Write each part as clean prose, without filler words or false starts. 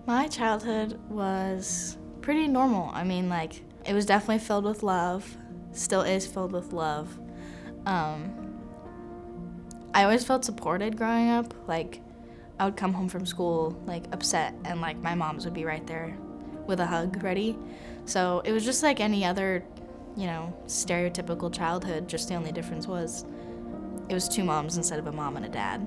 My childhood was pretty normal. I mean, like, it was definitely filled with love, still is filled with love. I always felt supported growing up. Like, I would come home from school, like, upset, and, like, my moms would be right there with a hug ready. So it was just like any other, stereotypical childhood, just the only difference was it was two moms instead of a mom and a dad.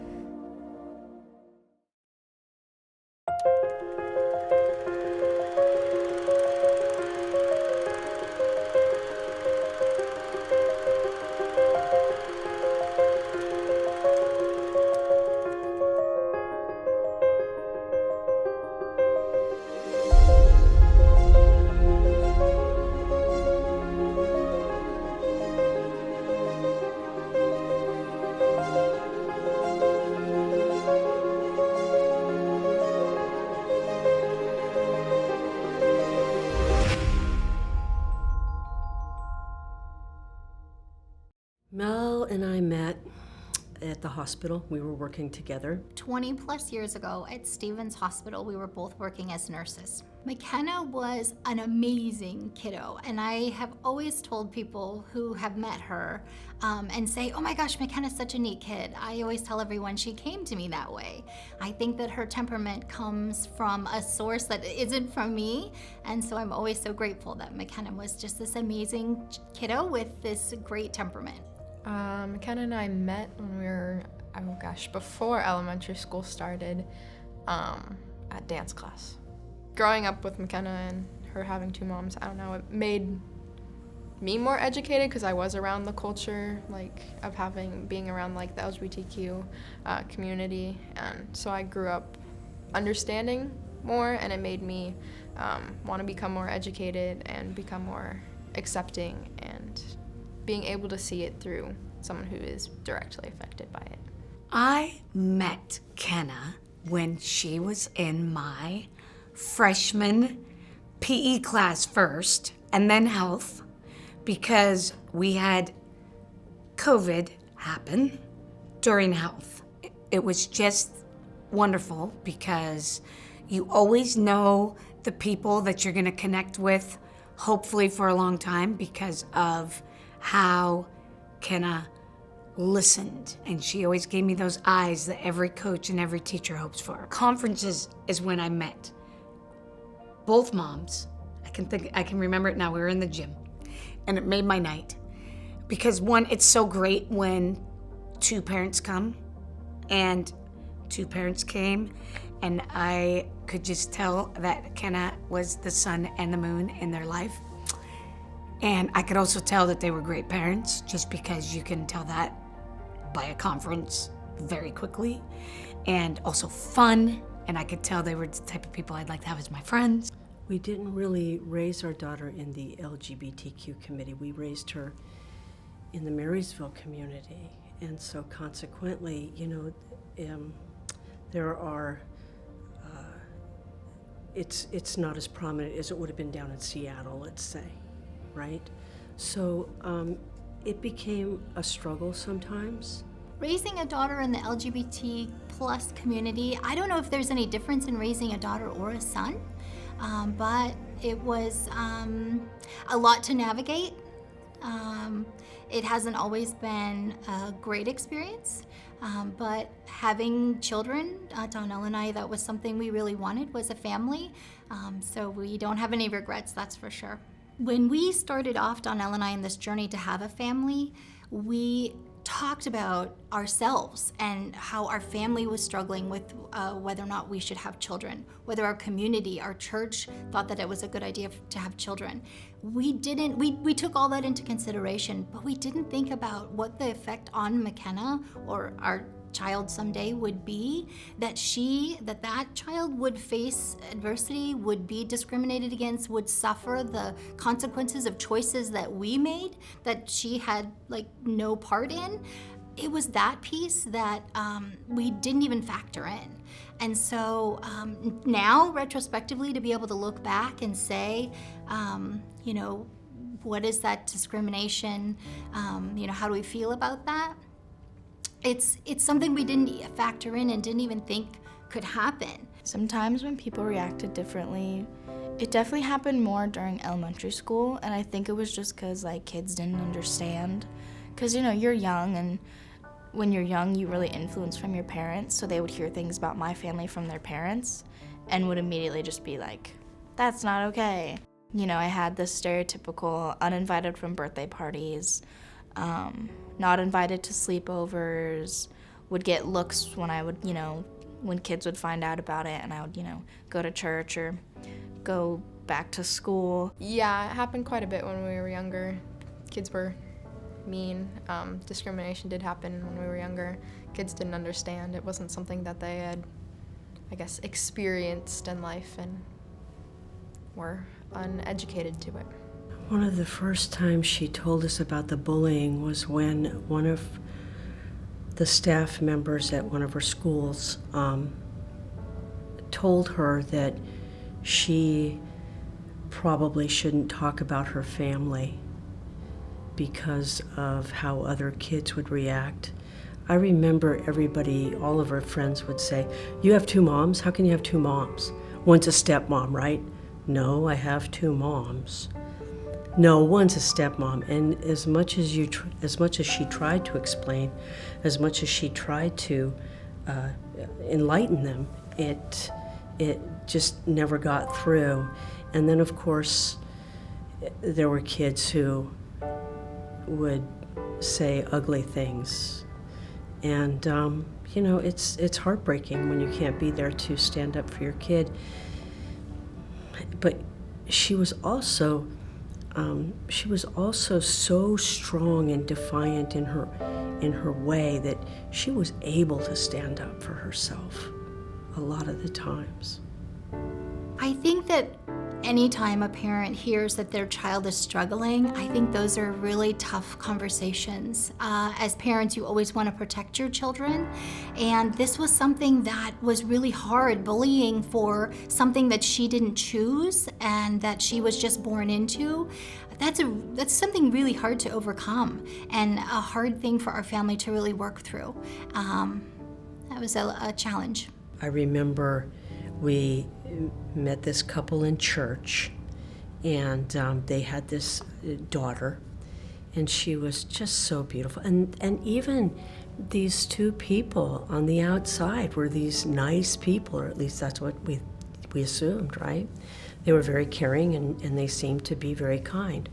Mel and I met at the hospital. We were working together. 20 plus years ago at Stevens Hospital, we were both working as nurses. McKenna was an amazing kiddo, and I have always told people who have met her and say, oh my gosh, McKenna's such a neat kid. I always tell everyone she came to me that way. I think that her temperament comes from a source that isn't from me, and so I'm always so grateful that McKenna was just this amazing kiddo with this great temperament. McKenna and I met when we were, before elementary school started, at dance class. Growing up with McKenna and her having two moms, I don't know, it made me more educated because I was around the culture, of being around the LGBTQ community, and so I grew up understanding more, and it made me want to become more educated and become more accepting and being able to see it through someone who is directly affected by it. I met Kenna when she was in my freshman PE class first, and then health, because we had COVID happen during health. It was just wonderful because you always know the people that you're gonna connect with, hopefully for a long time, because of how Kenna listened, and she always gave me those eyes that every coach and every teacher hopes for. Conferences is when I met both moms. I can remember it now. We were in the gym, and it made my night. Because one, it's so great when two parents come, and two parents came, and I could just tell that Kenna was the sun and the moon in their life. And I could also tell that they were great parents, just because you can tell that by a conference very quickly. And also fun, and I could tell they were the type of people I'd like to have as my friends. We didn't really raise our daughter in the LGBTQ committee. We raised her in the Marysville community. And so consequently, there are, it's not as prominent as it would have been down in Seattle, let's say. Right? So it became a struggle sometimes. Raising a daughter in the LGBT plus community, I don't know if there's any difference in raising a daughter or a son, but it was a lot to navigate. It hasn't always been a great experience, but having children, Donnell and I, that was something we really wanted, was a family. So we don't have any regrets, that's for sure. When we started off, Donnell and I, in this journey to have a family, we talked about ourselves and how our family was struggling with whether or not we should have children, whether our community, our church thought that it was a good idea to have children. We took all that into consideration, but we didn't think about what the effect on McKenna or our child someday would be, that child would face adversity, would be discriminated against, would suffer the consequences of choices that we made that she had no part in. It was that piece that we didn't even factor in. And so now, retrospectively, to be able to look back and say, what is that discrimination? How do we feel about that? It's something we didn't factor in and didn't even think could happen. Sometimes when people reacted differently, it definitely happened more during elementary school, and I think it was just because like kids didn't understand. Because you're young, and when you're young you really influence from your parents, so they would hear things about my family from their parents and would immediately just be like, that's not okay. I had this stereotypical uninvited from birthday parties, not invited to sleepovers, would get looks when I would, when kids would find out about it, and I would, go to church or go back to school. Yeah, it happened quite a bit when we were younger. Kids were mean. Discrimination did happen when we were younger. Kids didn't understand. It wasn't something that they had, I guess, experienced in life and were uneducated to it. One of the first times she told us about the bullying was when one of the staff members at one of her schools told her that she probably shouldn't talk about her family because of how other kids would react. I remember everybody, all of her friends would say, "You have two moms? How can you have two moms? One's a stepmom, right?" "No, I have two moms." "No, one's a stepmom." And as much as she tried to explain, as much as she tried to enlighten them, it just never got through. And then, of course, there were kids who would say ugly things. And, it's heartbreaking when you can't be there to stand up for your kid. But she was also so strong and defiant in her way that she was able to stand up for herself a lot of the times. I think that anytime a parent hears that their child is struggling, I think those are really tough conversations. As parents, you always want to protect your children, and this was something that was really hard, bullying for something that she didn't choose and that she was just born into. That's something really hard to overcome, and a hard thing for our family to really work through. That was a challenge. I remember we met this couple in church, and they had this daughter, and she was just so beautiful. And even these two people on the outside were these nice people, or at least that's what we assumed, right? They were very caring, and they seemed to be very kind.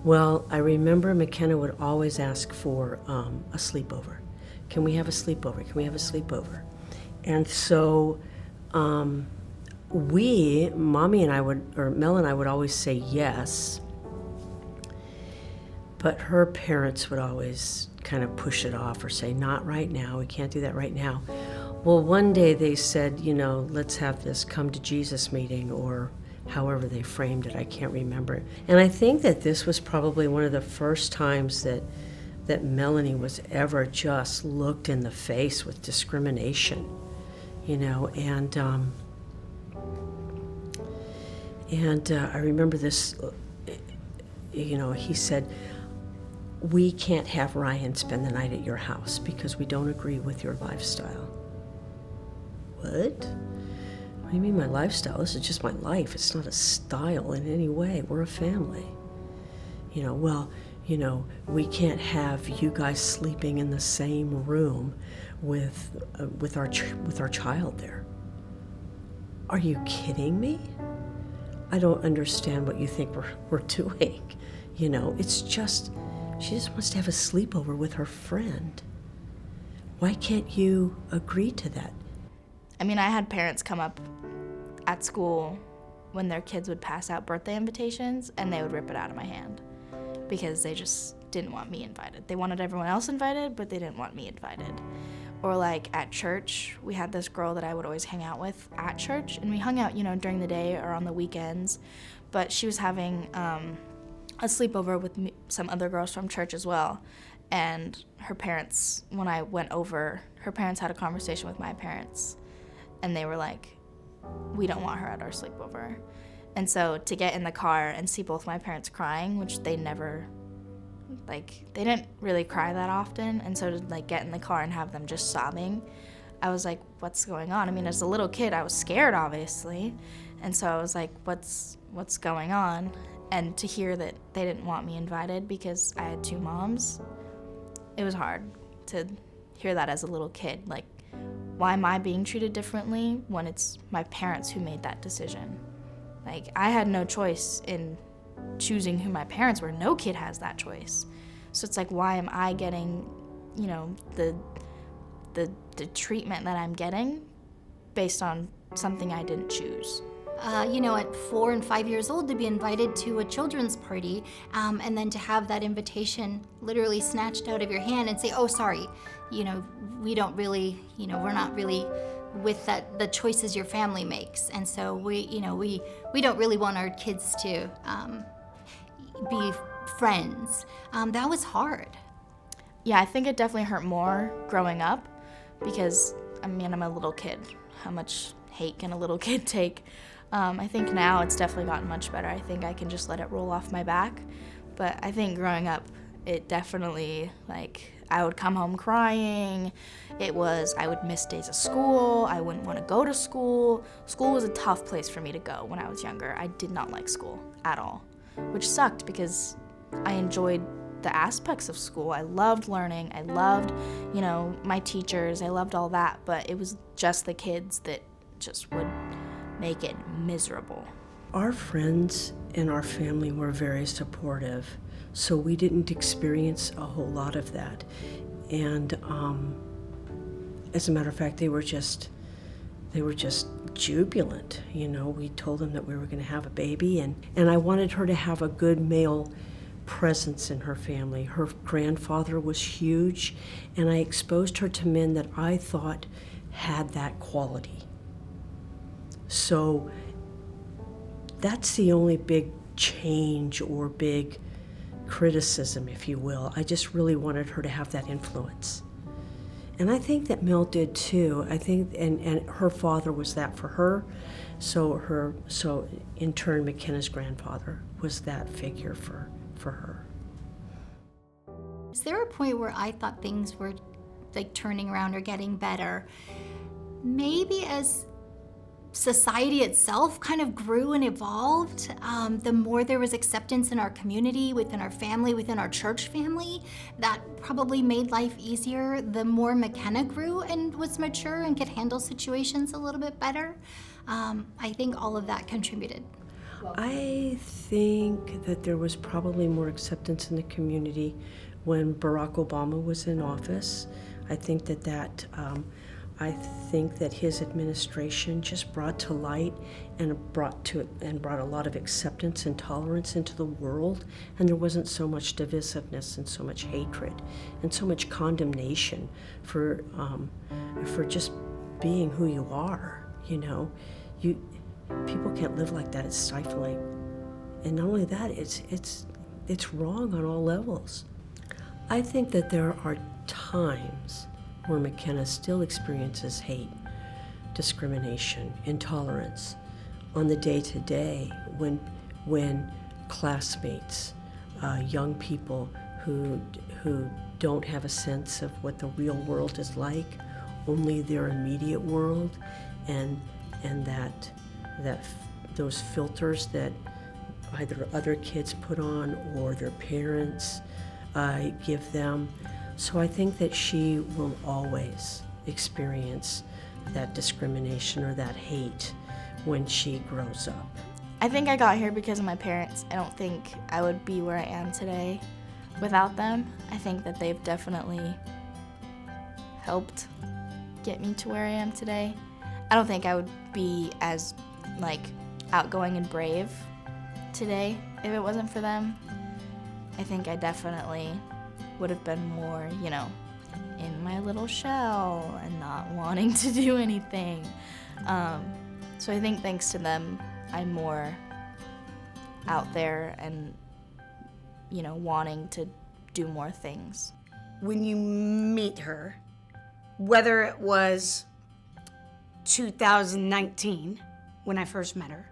Well, I remember McKenna would always ask for a sleepover. Can we have a sleepover? Can we have a sleepover? And so Mommy and I Mel and I would always say yes, but her parents would always kind of push it off or say, not right now, we can't do that right now. Well, one day they said, let's have this come to Jesus meeting, or however they framed it, I can't remember. And I think that this was probably one of the first times that Melanie was ever just looked in the face with discrimination, and I remember this, he said, "We can't have Ryan spend the night at your house because we don't agree with your lifestyle." What? What do you mean my lifestyle? This is just my life. It's not a style in any way. We're a family. We can't have you guys sleeping in the same room with our child there. Are you kidding me? I don't understand what you think we're doing. It's just, she just wants to have a sleepover with her friend. Why can't you agree to that? I mean, I had parents come up at school when their kids would pass out birthday invitations, and they would rip it out of my hand because they just didn't want me invited. They wanted everyone else invited, but they didn't want me invited. Or like at church, we had this girl that I would always hang out with at church, and we hung out, during the day or on the weekends, but she was having a sleepover with some other girls from church as well. And her parents, when I went over, her parents had a conversation with my parents, and they were like, we don't want her at our sleepover. And so to get in the car and see both my parents crying, which they never, they didn't really cry that often, and so to get in the car and have them just sobbing, I was like, what's going on? I mean, as a little kid, I was scared, obviously. And so I was like, what's going on? And to hear that they didn't want me invited because I had 2 moms, it was hard to hear that as a little kid. Like, why am I being treated differently when it's my parents who made that decision? Like, I had no choice in choosing who my parents were. No kid has that choice. So it's like, why am I getting, you know, the treatment that I'm getting based on something I didn't choose? You know, at 4 and 5 years old, to be invited to a children's party, and then to have that invitation literally snatched out of your hand and say, oh, sorry, you know, we don't really, you know, we're not really with the choices your family makes. And so we don't really want our kids to be friends. That was hard. Yeah, I think it definitely hurt more growing up because, I mean, I'm a little kid. How much hate can a little kid take? I think now it's definitely gotten much better. I think I can just let it roll off my back. But I think growing up, it definitely, like, I would come home crying. I would miss days of school. I wouldn't want to go to school. School was a tough place for me to go when I was younger. I did not like school at all, which sucked because I enjoyed the aspects of school. I loved learning. I loved, you know, my teachers. I loved all that. But it was just the kids that just would make it miserable. Our friends and our family were very supportive, so we didn't experience a whole lot of that. And as a matter of fact, they were just jubilant. You know, we told them that we were going to have a baby, and I wanted her to have a good male presence in her family. Her grandfather was huge, and I exposed her to men that I thought had that quality. So that's the only big change or big criticism, if you will. I just really wanted her to have that influence. And I think that Mel did too. I think, and her father was that for her. So in turn, McKenna's grandfather was that figure for her. Is there a point where I thought things were like turning around or getting better? Maybe as society itself kind of grew and evolved, the more there was acceptance in our community, within our family, within our church family, that probably made life easier. The more McKenna grew and was mature and could handle situations a little bit better, I think all of that contributed. I think that there was probably more acceptance in the community when Barack Obama was in office. I think that his administration just brought to light and brought a lot of acceptance and tolerance into the world, and there wasn't so much divisiveness and so much hatred and so much condemnation for just being who you are. You know, people can't live like that. It's stifling, and not only that, it's wrong on all levels. I think that there are times where McKenna still experiences hate, discrimination, intolerance on the day-to-day when classmates, young people who don't have a sense of what the real world is like, only their immediate world, and that those filters that either other kids put on or their parents give them. So I think that she will always experience that discrimination or that hate when she grows up. I think I got here because of my parents. I don't think I would be where I am today without them. I think that they've definitely helped get me to where I am today. I don't think I would be as, like, outgoing and brave today if it wasn't for them. I think I definitely would have been more, you know, in my little shell and not wanting to do anything. So I think thanks to them, I'm more out there and, you know, wanting to do more things. When you meet her, whether it was 2019, when I first met her,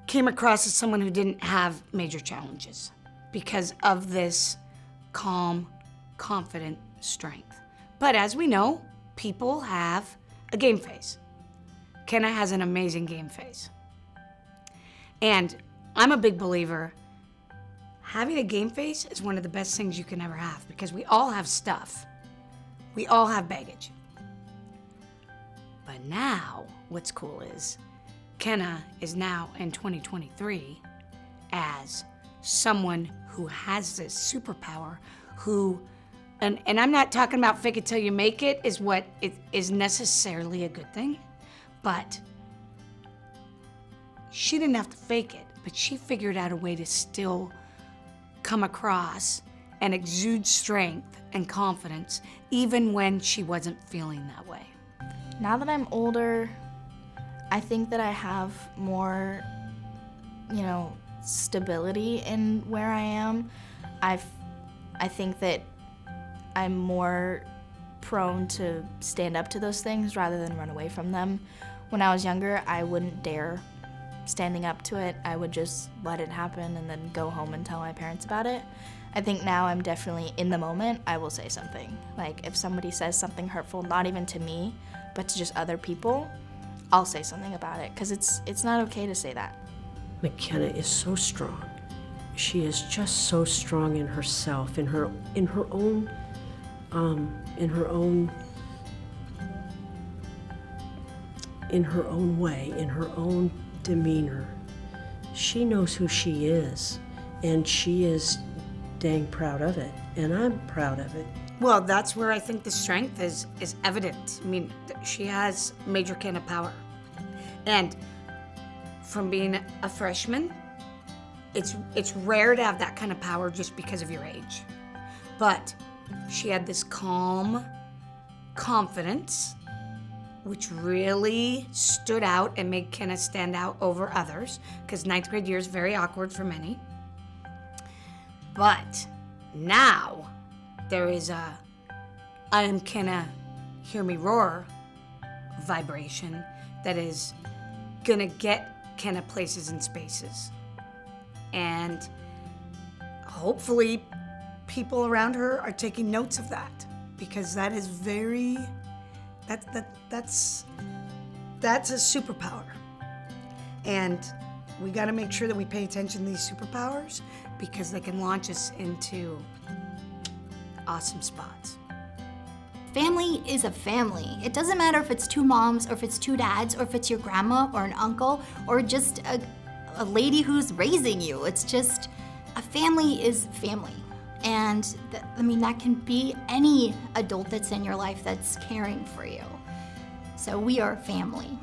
came across as someone who didn't have major challenges because of this calm, confident strength. But as we know, people have a game face. Kenna has an amazing game face. And I'm a big believer, having a game face is one of the best things you can ever have because we all have stuff. We all have baggage. But now, what's cool is, Kenna is now in 2023 as someone who has this superpower who, and I'm not talking about fake it till you make it is what it is necessarily a good thing, but she didn't have to fake it, but she figured out a way to still come across and exude strength and confidence even when she wasn't feeling that way. Now that I'm older, I think that I have more, stability in where I am. I think that I'm more prone to stand up to those things rather than run away from them. When I was younger, I wouldn't dare standing up to it. I would just let it happen and then go home and tell my parents about it. I think now I'm definitely in the moment, I will say something. Like if somebody says something hurtful, not even to me, but to just other people, I'll say something about it because it's not okay to say that. McKenna is so strong. She is just so strong in herself, in her own way, in her own demeanor. She knows who she is, and she is dang proud of it, and I'm proud of it. Well, that's where I think the strength is evident. I mean, she has major kind of power. And from being a freshman, it's rare to have that kind of power just because of your age. But she had this calm confidence, which really stood out and made Kenna stand out over others, because 9th grade year is very awkward for many. But now there is a I am Kenna, hear me roar vibration that is gonna get Kenna places and spaces. And hopefully people around her are taking notes of that, because that is that's a superpower. And we gotta make sure that we pay attention to these superpowers because they can launch us into awesome spots. Family is a family. It doesn't matter if it's two moms or if it's two dads or if it's your grandma or an uncle or just a lady who's raising you. It's just, a family is family. And that can be any adult that's in your life that's caring for you. So we are family.